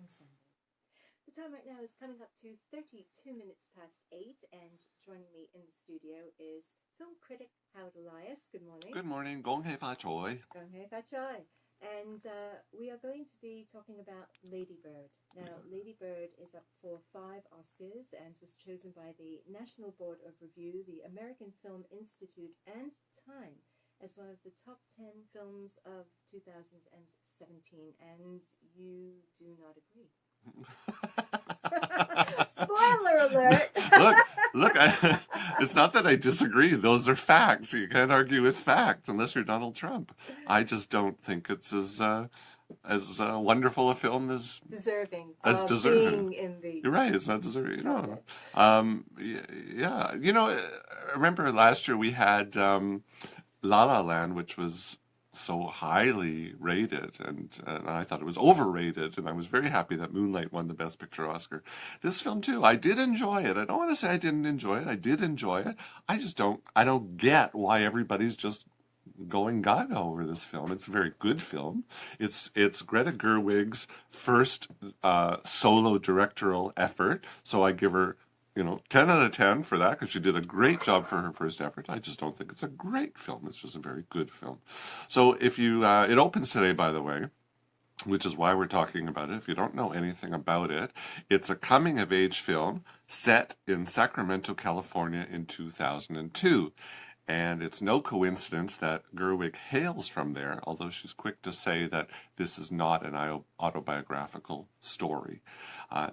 Ensemble. The time right now is coming up to 32 minutes past 8, and joining me in the studio is film critic Howard Elias. Good morning. Good morning. Gong hei fa choi. Gong hei fa choi. And we are going to be talking about Lady Bird. Now, Lady Bird is up for 5 Oscars and was chosen by the National Board of Review, the American Film Institute, and Time as one of the top 10 films of 2017. And you do not agree. Spoiler alert. Look, it's not that I disagree. Those are facts. You can't argue with facts unless you're Donald Trump. I just don't think it's as wonderful a film as deserving. Being in the. You're right. It's not deserving. No. Yeah. You know, I remember last year we had La La Land, which was so highly rated, and I thought it was overrated, and I was very happy that Moonlight won the Best Picture Oscar. This film too, I did enjoy it. I don't want to say I didn't enjoy it. I did enjoy it. I don't get why everybody's just going gaga over this film. It's a very good film. It's Greta Gerwig's first solo directorial effort, so I give her 10 out of 10 for that, because she did a great job for her first effort. I just don't think it's a great film. It's just a very good film. So if you, it opens today, by the way, which is why we're talking about it. If you don't know anything about it, it's a coming-of-age film set in Sacramento, California in 2002. And it's no coincidence that Gerwig hails from there, although she's quick to say that this is not an autobiographical story.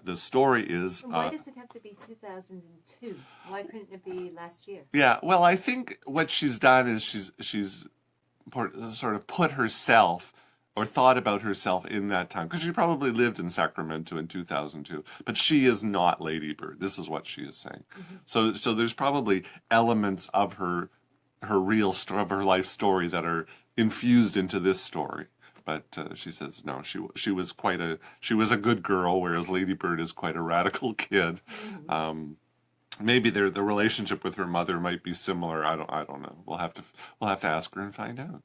The story is... Why does it have to be 2002? Why couldn't it be last year? Yeah, well, I think what she's done is she's sort of put herself or thought about herself in that time, because she probably lived in Sacramento in 2002, but she is not Lady Bird. This is what she is saying. Mm-hmm. So there's probably elements of her real story, of her life story, that are infused into this story. But she says no. She was a good girl, whereas Lady Bird is quite a radical kid. Mm-hmm. Maybe the relationship with her mother might be similar. I don't know. We'll have to ask her and find out.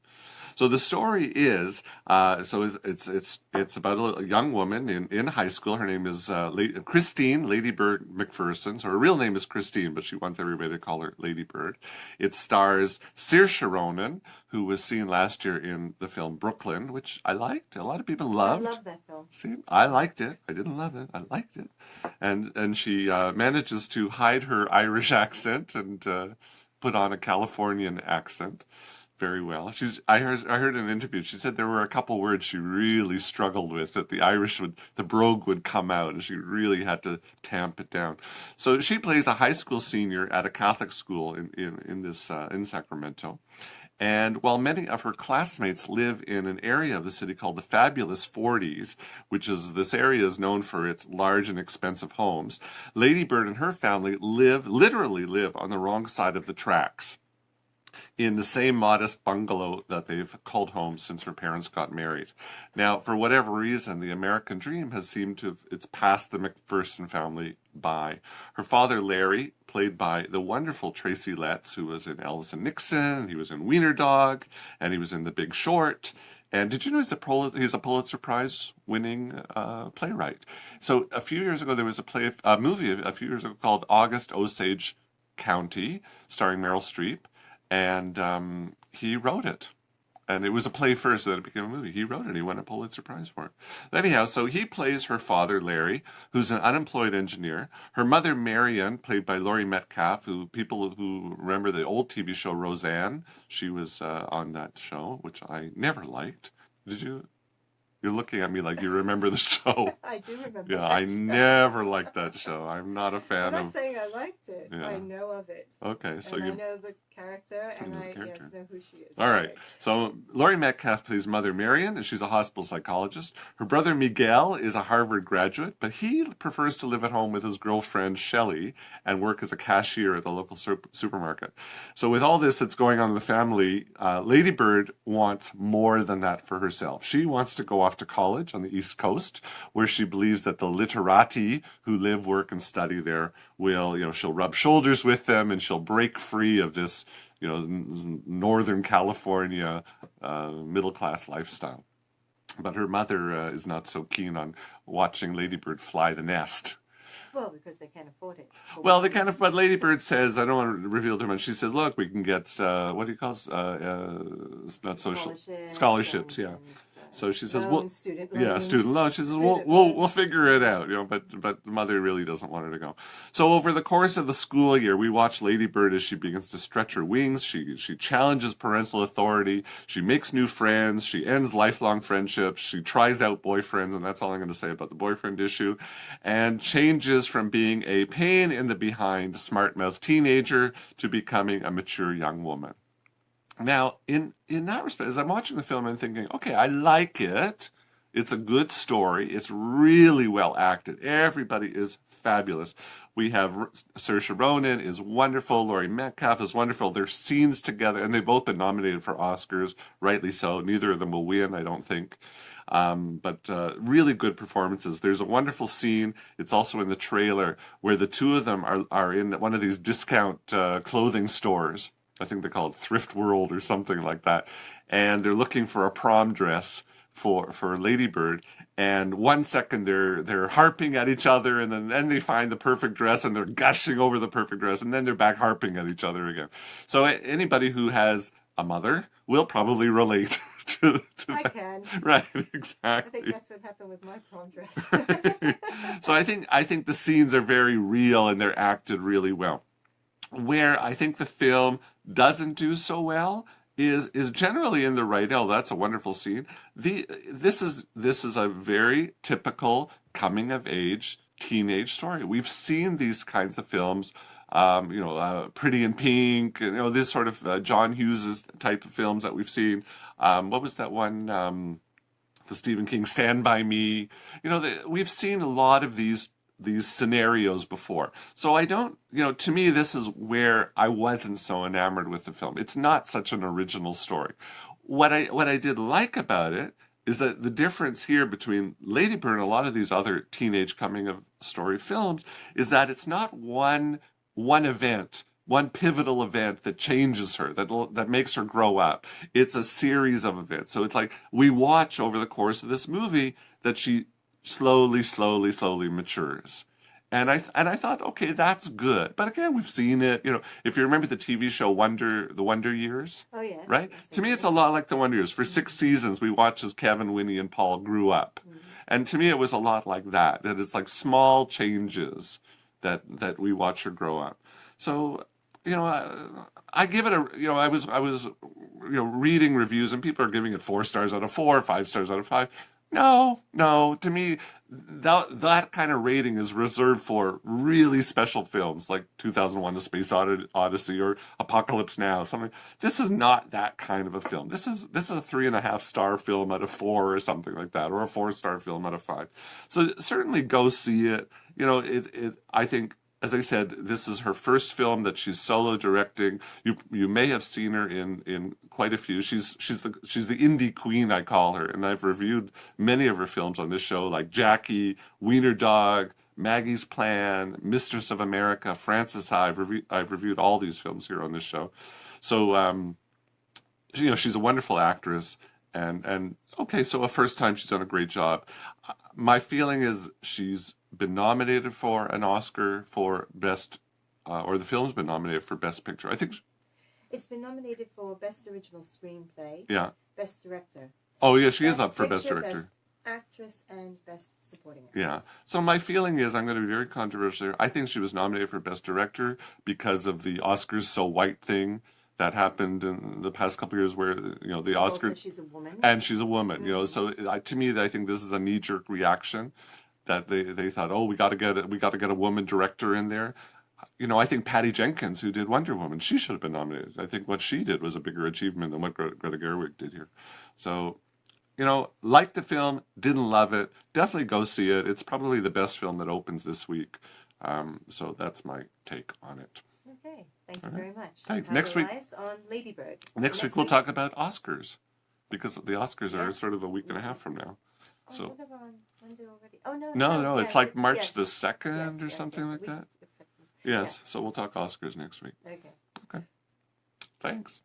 So the story is it's about a young woman in high school. Her name is Christine Lady Bird McPherson. So her real name is Christine, but she wants everybody to call her Lady Bird. It stars Saoirse Ronan, who was seen last year in the film Brooklyn, which I liked. A lot of people loved. I love that film. See, I liked it. I didn't love it. I liked it. And she manages to hide her Irish accent and put on a Californian accent very well. I heard in an interview, she said there were a couple words she really struggled with, that the brogue would come out, and she really had to tamp it down. So she plays a high school senior at a Catholic school in Sacramento. And while many of her classmates live in an area of the city called the Fabulous 40s, this area is known for its large and expensive homes, Lady Bird and her family literally live on the wrong side of the tracks, in the same modest bungalow that they've called home since her parents got married. Now, for whatever reason, the American dream has seemed to it's passed the McPherson family by. Her father, Larry, played by the wonderful Tracy Letts, who was in Elvis and Nixon, he was in Wiener Dog, and he was in The Big Short. And did you know he's a Pulitzer Prize winning playwright? So a few years ago, there was a movie called August Osage County, starring Meryl Streep. And he wrote it. And it was a play first, then it became a movie. He wrote it. He won a Pulitzer Prize for it. Anyhow, so he plays her father, Larry, who's an unemployed engineer. Her mother, Marion, played by Laurie Metcalf, people who remember the old TV show Roseanne, she was on that show, which I never liked. Did you? You're looking at me like you remember the show. I do remember Yeah, that I show. never liked that show. I'm not a fan of... I'm not saying I liked it. Yeah. I know of it. Okay, so I know the character, and I know who she is. All right. So Laurie Metcalf plays Mother Marion, and she's a hospital psychologist. Her brother Miguel is a Harvard graduate, but he prefers to live at home with his girlfriend Shelley and work as a cashier at the local supermarket. So with all this that's going on in the family, Lady Bird wants more than that for herself. She wants to go off to college on the East Coast, where she believes that the literati who live, work, and study there will, she'll rub shoulders with them, and she'll break free of this, Northern California middle-class lifestyle. But her mother is not so keen on watching Lady Bird fly the nest. Well, because they can't afford it. Well, they kind of, but Lady Bird says, I don't want to reveal too much. She says, look, we can get, what do you call it? It's not social scholarships, yeah. So she says, well, student yeah, loans, student loan. She says, student we'll figure it out, you know. But the mother really doesn't want her to go. So over the course of the school year, we watch Lady Bird as she begins to stretch her wings. She challenges parental authority. She makes new friends. She ends lifelong friendships. She tries out boyfriends, and that's all I'm going to say about the boyfriend issue. And changes from being a pain in the behind, smart-mouthed teenager to becoming a mature young woman. Now, in that respect, as I'm watching the film, I'm thinking, okay, I like it. It's a good story. It's really well acted. Everybody is fabulous. We have Saoirse Ronan is wonderful. Laurie Metcalf is wonderful. Their scenes together, and they've both been nominated for Oscars, rightly so. Neither of them will win, I don't think. But really good performances. There's a wonderful scene. It's also in the trailer where the two of them are in one of these discount clothing stores. I think they call it Thrift World or something like that. And they're looking for a prom dress for Lady Bird. And 1 second they're harping at each other, and then they find the perfect dress and they're gushing over the perfect dress, and then they're back harping at each other again. So anybody who has a mother will probably relate to I that. can. Right, I exactly. think that's what happened with my prom dress. So I think the scenes are very real and they're acted really well. Where I think the film doesn't do so well is generally in the right. Oh, that's a wonderful scene. This is a very typical coming of age teenage story. We've seen these kinds of films, Pretty in Pink, this sort of John Hughes type of films that we've seen. What was that one? The Stephen King Stand By Me. We've seen a lot of these scenarios before. So I don't, to me, this is where I wasn't so enamored with the film. It's not such an original story. What I did like about it is that the difference here between Lady Bird and a lot of these other teenage coming of story films is that it's not one event, one pivotal event that changes her, that makes her grow up. It's a series of events. So it's like we watch over the course of this movie that she slowly matures. And I thought, okay, that's good. But again, we've seen it. If you remember the TV show The Wonder Years. Oh, yeah. Right? Yes, To me, it's a lot like The Wonder Years. For 6 seasons, we watched as Kevin, Winnie, and Paul grew up. And to me, it was a lot like that. That it's like small changes that we watch her grow up. So, I give it I was reading reviews and people are giving it 4 stars out of 4, 5 stars out of 5. No. To me, that kind of rating is reserved for really special films like 2001: A Space Odyssey or Apocalypse Now. Something. This is not that kind of a film. This is a 3.5-star film out of 4 or something like that, or a 4-star film out of 5. So certainly go see it. I think, as I said, this is her first film that she's solo directing. You may have seen her in quite a few. She's the indie queen, I call her, and I've reviewed many of her films on this show, like Jackie, Wiener Dog, Maggie's Plan, Mistress of America, Frances Ha. I've reviewed all these films here on this show. So she's a wonderful actress, and okay, so a first time she's done a great job. My feeling is she's been nominated for an Oscar for Best, or the film's been nominated for Best Picture. I think it's been nominated for Best Original Screenplay. Yeah. Best Director. Oh yeah, she is up for Best Director. Best Actress and Best Supporting Actress. Yeah. So my feeling is, I'm going to be very controversial here. I think she was nominated for Best Director because of the Oscars so white thing that happened in the past couple of years, where the Oscar. Also, she's a woman. And she's a woman. So to me, I think this is a knee-jerk reaction. That they thought, oh, we got to get a woman director in there. I think Patty Jenkins, who did Wonder Woman, she should have been nominated. I think what she did was a bigger achievement than what Greta Gerwig did here. So, liked the film, didn't love it. Definitely go see it. It's probably the best film that opens this week. So that's my take on it. Okay, thank you very much. Thanks. Next week on Lady Bird. Next week we'll talk about Oscars, because the Oscars are sort of a week and a half from now. So. What have I already? Oh no. No, it's like March the 2nd or something like that. Yes, so we'll talk Oscars next week. Okay. Okay. Thanks.